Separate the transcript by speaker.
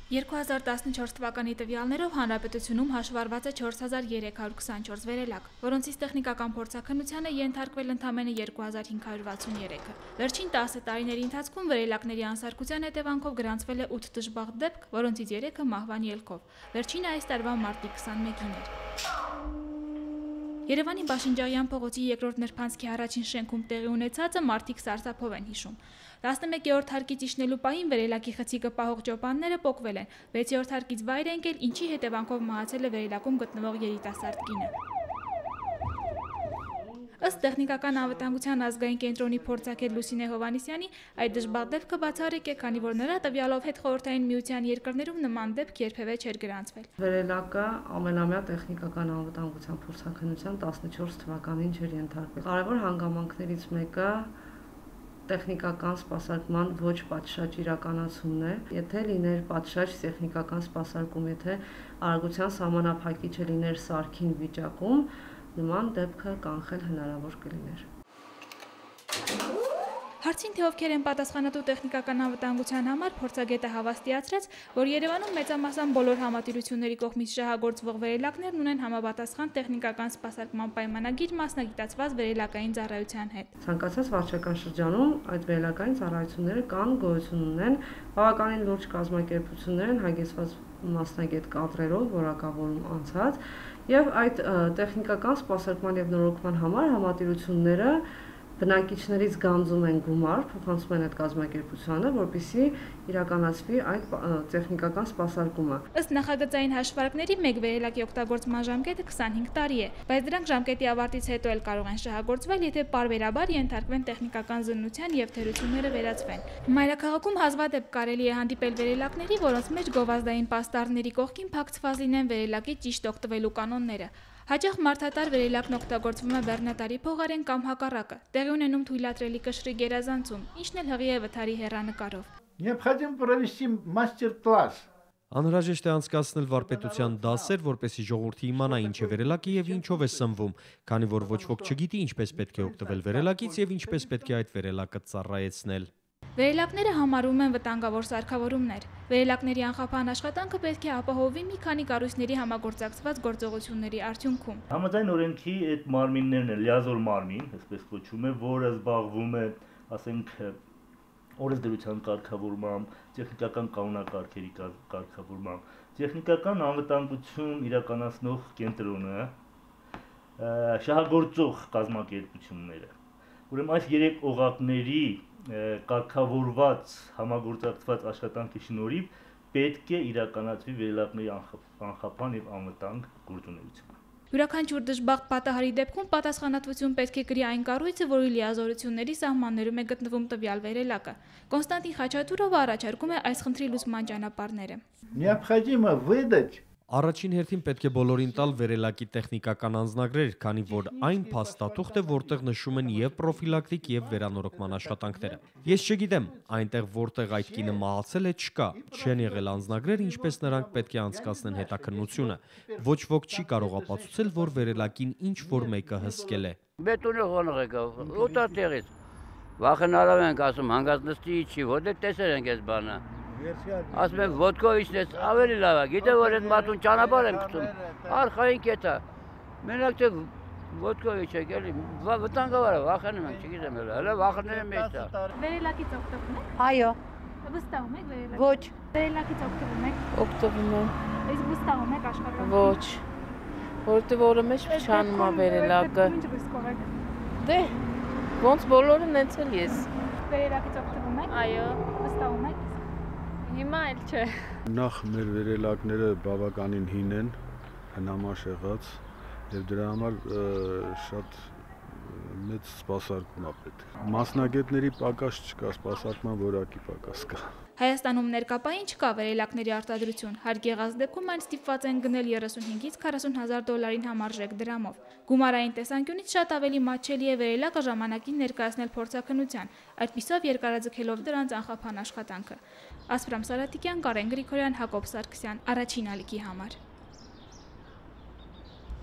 Speaker 1: 2014 թվականի տվյալներով հանրապետությունում հաշվառված է 4324 վերելակ, որոնցից տեխնիկական փորձաքննությանը ենթարկվել ընդամենը 2563-ը։ Վերջին 10 տարիների ընթացքում վերելակների անսարքության հետևանքով գրանցվել է 8 դժբախտ դեպք, որոնցից 3-ը մահվան ելքով։ Վերջինը այս տարվա մարտի 21-ին էր։ Երևանի Բաշնջայան փողոցի երկրորդ նրբանցքի առաջին շենքում տեղի ունեցածը մարդիկ սարսափով են հիշում։ 11-րդ հարկից իջնելու պահին վերելակի խցիկը պահող ճոպանները պոկվել են, 6-րդ հարկից վայր է ընկել, ինչի հետևանքով մահացել է վերելակում գտնվող երիտասարդ կինը։ Ըստ տեխնիկական անվտանգության ազգային կենտրոնի փորձագետ Լուսինե Հովհաննիսյանի, այդ դժբախտ դեպքը բացառիկ է, քանի որ նրա տվյալով հետխորհրդային միության երկրներում նման դեպք երբևէ չէր գրանցվել։
Speaker 2: Վերելակը ամենամյա տեխնիկական անվտանգության փորձաքննության 14 թվականին չէր ենթարկվել։ Կարևոր հանգամանքներից մեկը տեխնիկական սպասարկման ոչ պատշաճ իրականացումն է։ Եթե լիներ պատշաճ տեխնիկական սպասարկում, եթե արագության սահմանափակիչը լիներ սարքին վիճակում, նման դեպքը կանխել հնարավոր կլիներ։
Speaker 1: Հարցին, թե ովքեր են պատասխանատու տեխնիկական անվտանգության համար, փորձագետը հավաստիացրեց, որ Երևանում մեծամասամբ բոլոր համատիրությունների կողմից շահագործվող վերելակներն ունեն համապատասխան տեխնիկական սպասարկման պայմանագիր մասնագիտացված վերելակային ծառայության հետ։
Speaker 2: Ցանկացած վարչական շրջանում այդ վերելակային ծառայությունները կան, գոյություն ունեն, բավականին լուրջ կազմակերպություններ են հագեցված մասնագետ կադրերով, որակավորում անցած, եւ այդ տեխնիկական սպասարկման եւ նորոգման համար համատիրությունները բնակիչներից գանձում են գումար, փոխանցում են այդ կազմակերպությանը, որպեսզի իրականացվի այդ տեխնիկական սպասարկումը։
Speaker 1: Ըստ նախագծային հաշվարկների մեկ վերելակի օգտագործման ժամկետը 25 տարի է, բայց դրանք ժամկետի ավարտից հետո էլ կարող են շահագործվել, եթե պարբերաբար ենթարկվեն տեխնիկական զննության եւ թերությունները վերացվեն։ Մայրաքաղաքում հազվադեպ կարելի է հանդիպել վերելակների, որոնց մեջ գովազդային պաստառների կողքին փակցված լինեն վերելակի ճիշտ օգտվելու կանոնները։ Հաճախ մարդատար վերելակն օգտագործվում է բեռնատարի փողարեն կամ հակառակը, տեղի ունենում թույլատրելի կշռի գերազանցում, ինչն էլ հղի է վթարի հեռանկարով։
Speaker 3: Необходимо провести մաստեր-կլաս։
Speaker 4: Անհրաժեշտ է անցկացնել վարպետության դասեր, որպեսզի ժողովուրդը իմանա ինչ է վերելակը եւ ինչով է սնվում, քանի որ ոչ ոք չգիտի ինչպես պետք է օգտվել վերելակից եւ ինչպես պետք է այդ վերելակը ծառայեցնել։
Speaker 1: Վերելակները համարվում են վտանգավոր սարքավորումներ։ Վերելակների անխափան աշխատանքը պետք է ապահովվի մի քանի կառույցների համագործակցված գործողությունների արդյունքում։
Speaker 5: Համաձայն օրենքի այդ մարմիններն են լիազոր մարմին, այսպես կոչվում է, որը զբաղվում է, ասենք, օրենսդրության կարգավորմամբ, տեխնիկական կանոնակարգերի կարգավորմամբ, տեխնիկական անվտանգություն իրականացնող կենտրոնը, շահագործող կազմակերպությունները։ Ուրեմն այս երեք օղակների կարգավորված համագործակցված աշխատանքի շնորհիվ պետք է իրականացվի վերելակների անխափան եւ անվտանգ գործունեություն։
Speaker 1: Յուրաքանչյուր դժբախտ պատահարի դեպքում պատասխանատվություն պետք է կրի այն կառույցը, որի լիազորությունների սահմաններում է գտնվում տվյալ վերելակը։ Կոնստանտին Խաչատուրովը առաջարկում է այս խնդրի լուծման ճանապարհները։
Speaker 3: Необходимо выдать
Speaker 4: Առաջին հերթին պետք է բոլորին տալ վերելակի տեխնիկական անձնագրեր, քանի որ այն փաստաթուղթ է, որտեղ նշում են եւ պրոֆիլակտիկ եւ վերանորոգման աշխատանքները։ Ես չգիտեմ, այնտեղ որտեղ այդ կինը մահացել է, չկա, չեն եղել անձնագրեր, ինչպես նրանք պետք է անցկացնեն հետաքննությունը։ Ոչ ոք չի կարող ապացուցել, որ վերելակին ինչ որ մեկը հսկել է։
Speaker 6: Բետոնը խոնող եկավ, ուտատեղից։ Վախենալով ենք ասում, հանգած նստի չի, որտեղ տեսել ենք այս բանը։ Ասում եմ ոդկովիչնից ավելի լավ է, գիտե որ այդ մատուն ճանապարհ եմ գտնում, արխային կետա, մենակ թե ոդկովիչ եք էլի, վտանգավոր է, վախենում ենք, չգիտեմ էլ, հələ վախենում մեջ է։
Speaker 1: Վերելակից օգտվում եք։
Speaker 7: Այո։
Speaker 1: Վստահում եք վերելակից։
Speaker 7: Ոչ։
Speaker 1: Վերելակից օգտվում եք։
Speaker 7: Օգտվում եմ։
Speaker 1: Իսկ վստահում եք աշխատանքին։
Speaker 7: Ոչ։ Որտեղ որը մեջ փչանում է վերելակը։
Speaker 1: Ինչ ռիսկով եք։
Speaker 7: Դե ոնց բոլորը նենց էլ ես։
Speaker 1: Վերելակից օգտվում եք։
Speaker 7: Այո։
Speaker 1: Վստահում եք։
Speaker 7: Հիմա էլ չէ։
Speaker 8: Նախ մեր վերելակները բավականին հին են, հնամաշ եղած, եւ դրա համար շատ մեծ սպասարկում է պետք։ Մասնագետների պակաս չկա, սպասարկման որակի պակաս կա։
Speaker 1: Հայաստանում ներկապային չկա վերելակների արտադրություն, հարկ եղած դեպքում այն ստիպված են գնել 35-ից 40 հազար դոլարին համարժեք դրամով։ Գումարային տեսանկյունից շատ ավելի մատչելի է վերելակը ժամանակին ներկայացնել փորձաքննության, այդպիսով երկարաձգելով դրանց անխափան աշխատանքը։ Ասպրամ Սարատիկյան, Կարեն Գրիգորյան, Հակոբ Սարգսյան, Առաջին ալիքի համար։